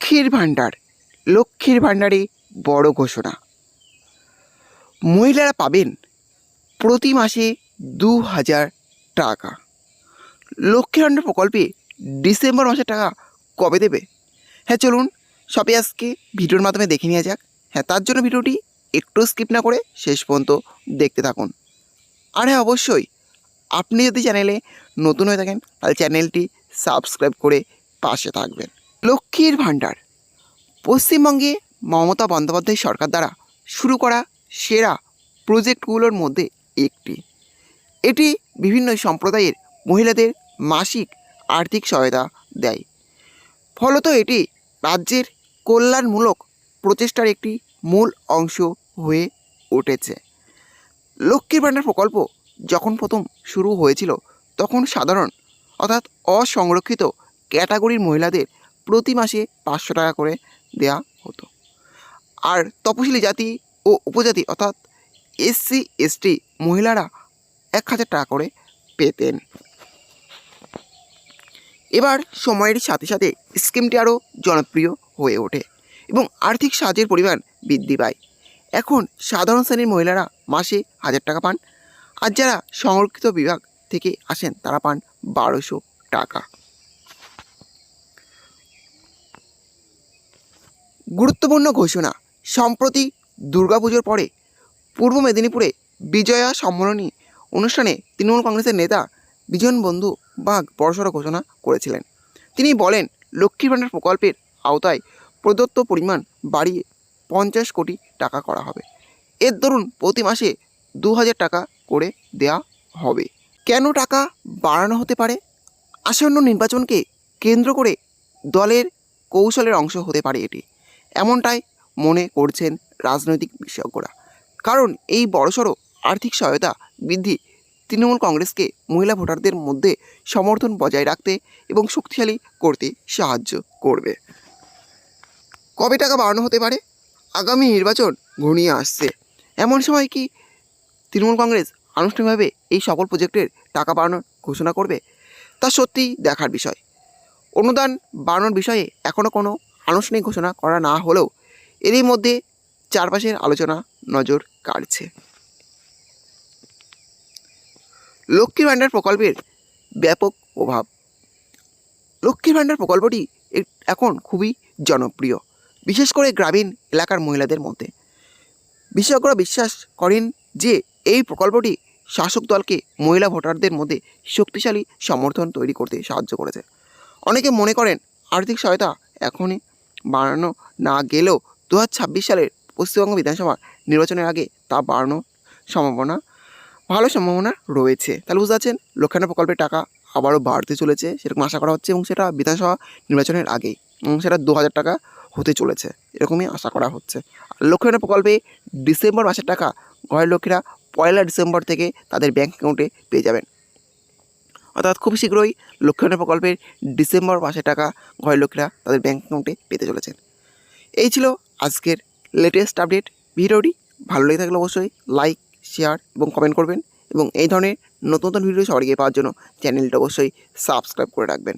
লক্ষ্মীর ভাণ্ডারে বড় ঘোষণা। মহিলারা পাবেন প্রতি মাসে 2000 টাকা। লক্ষ্মীর ভাণ্ডার প্রকল্পে ডিসেম্বর মাসের টাকা কবে দেবে? হ্যাঁ, চলুন সবই আজকে ভিডিওর মাধ্যমে দেখে নেওয়া যাক। হ্যাঁ, তার জন্য ভিডিওটি একটু স্কিপ না করে শেষ পর্যন্ত দেখতে থাকুন। আর হ্যাঁ, অবশ্যই আপনি যদি চ্যানেলে নতুন হয়ে থাকেন তাহলে চ্যানেলটি সাবস্ক্রাইব করে পাশে থাকবেন। লক্ষ্মীর ভাণ্ডার পশ্চিমবঙ্গে মমতা বন্দ্যোপাধ্যায় সরকার দ্বারা শুরু করা সেরা প্রজেক্টগুলোর মধ্যে একটি। এটি বিভিন্ন সম্প্রদায়ের মহিলাদের মাসিক আর্থিক সহায়তা দেয়। ফলত এটি রাজ্যের কল্যাণমূলক প্রচেষ্টার একটি মূল অংশ হয়ে উঠেছে। লক্ষ্মীর ভাণ্ডার প্রকল্প যখন প্রথম শুরু হয়েছিল তখন সাধারণ অর্থাৎ অসংরক্ষিত ক্যাটাগরির মহিলাদের প্রতি মাসে 500 টাকা করে দেয়া হতো। আর তপশিলি জাতি ও উপজাতি অর্থাৎ SC ST মহিলারা 1000 টাকা করে পেতেন। এবার সময়ের সাথে সাথে স্কিমটি আরও জনপ্রিয় হয়ে ওঠে এবং আর্থিক সাহায্যের পরিমাণ বৃদ্ধি পায়। এখন সাধারণ শ্রেণীর মহিলারা মাসে 1000 টাকা পান, আর যারা সংরক্ষিত বিভাগ থেকে আসেন তারা পান 1200 টাকা। গুরুত্বপূর্ণ ঘোষণা। সম্প্রতি দুর্গাপুজোর পরে পূর্ব মেদিনীপুরে বিজয়া সম্মেলনী অনুষ্ঠানে তৃণমূল কংগ্রেসের নেতা বিজন বন্ধু বাঘ বড়সড় ঘোষণা করেছিলেন। তিনি বলেন, লক্ষ্মীর ভাণ্ডার প্রকল্পের আওতায় প্রদত্ত পরিমাণ বাড়িয়ে 50 কোটি টাকা করা হবে। এর দরুন প্রতি মাসে 2000 টাকা করে দেয়া হবে। কেন টাকা বাড়ানো হতে পারে? আসন্ন নির্বাচনকে কেন্দ্র করে দলের কৌশলের অংশ হতে পারে এটি, এমনটাই মনে করছেন রাজনৈতিক বিশেষজ্ঞরা। কারণ এই বড়সড় আর্থিক সহায়তা বৃদ্ধি তৃণমূল কংগ্রেসকে মহিলা ভোটারদের মধ্যে সমর্থন বজায় রাখতে এবং শক্তিশালী করতে সাহায্য করবে। কবে টাকা বাড়ানো হতে পারে? আগামী নির্বাচন ঘনিয়ে আসছে, এমন সময় কি তৃণমূল কংগ্রেস আনুষ্ঠানিকভাবে এই সকল প্রজেক্টের টাকা বাড়ানোর ঘোষণা করবে? তা সত্যিই দেখার বিষয়। অনুদান বাড়ানোর বিষয়ে এখনও কোনো আনুষ্ঠানিক ঘোষণা করা না হলেও এরই মধ্যে চারপাশের আলোচনা নজর কাড়ছে। লক্ষ্মীর ভাণ্ডার প্রকল্পের ব্যাপক প্রভাব। লক্ষ্মীর ভাণ্ডার প্রকল্পটি এখন খুবই জনপ্রিয়, বিশেষ করে গ্রামীণ এলাকার মহিলাদের মধ্যে। বিশেষজ্ঞরা বিশ্বাস করেন যে এই প্রকল্পটি শাসক দলকে মহিলা ভোটারদের মধ্যে শক্তিশালী সমর্থন তৈরি করতে সাহায্য করেছে। অনেকে মনে করেন আর্থিক সহায়তা এখনই বাড়ানো না গেলেও 2026 সালের পশ্চিমবঙ্গ বিধানসভা নির্বাচনের আগে তা বাড়ানোর ভালো সম্ভাবনা রয়েছে। তাহলে বুঝতে পারছেন, লক্ষ্মীর ভাণ্ডার প্রকল্পের টাকা আবারও বাড়তে চলেছে সেরকম আশা করা হচ্ছে, এবং সেটা বিধানসভা নির্বাচনের আগেই, এবং সেটা 2000 টাকা হতে চলেছে এরকমই আশা করা হচ্ছে। আর লক্ষ্মীর ভাণ্ডার প্রকল্পে ডিসেম্বর মাসের টাকা ঘরের লক্ষ্মীরা 1 ডিসেম্বর থেকে তাদের ব্যাঙ্ক অ্যাকাউন্টে পেয়ে যাবেন। অর্থাৎ খুব শীঘ্রই লক্ষ্মীর ভাণ্ডার প্রকল্পের ডিসেম্বর মাসের টাকা ঘরের লক্ষ্মীরা তাদের ব্যাঙ্ক অ্যাকাউন্টে পেতে চলেছেন। এই ছিল আজকের লেটেস্ট আপডেট। ভিডিওটি ভালো লেগে থাকলে অবশ্যই লাইক, শেয়ার এবং কমেন্ট করবেন, এবং এই ধরনের নতুন নতুন ভিডিও সবার আগে পাওয়ার জন্য চ্যানেলটা অবশ্যই সাবস্ক্রাইব করে রাখবেন।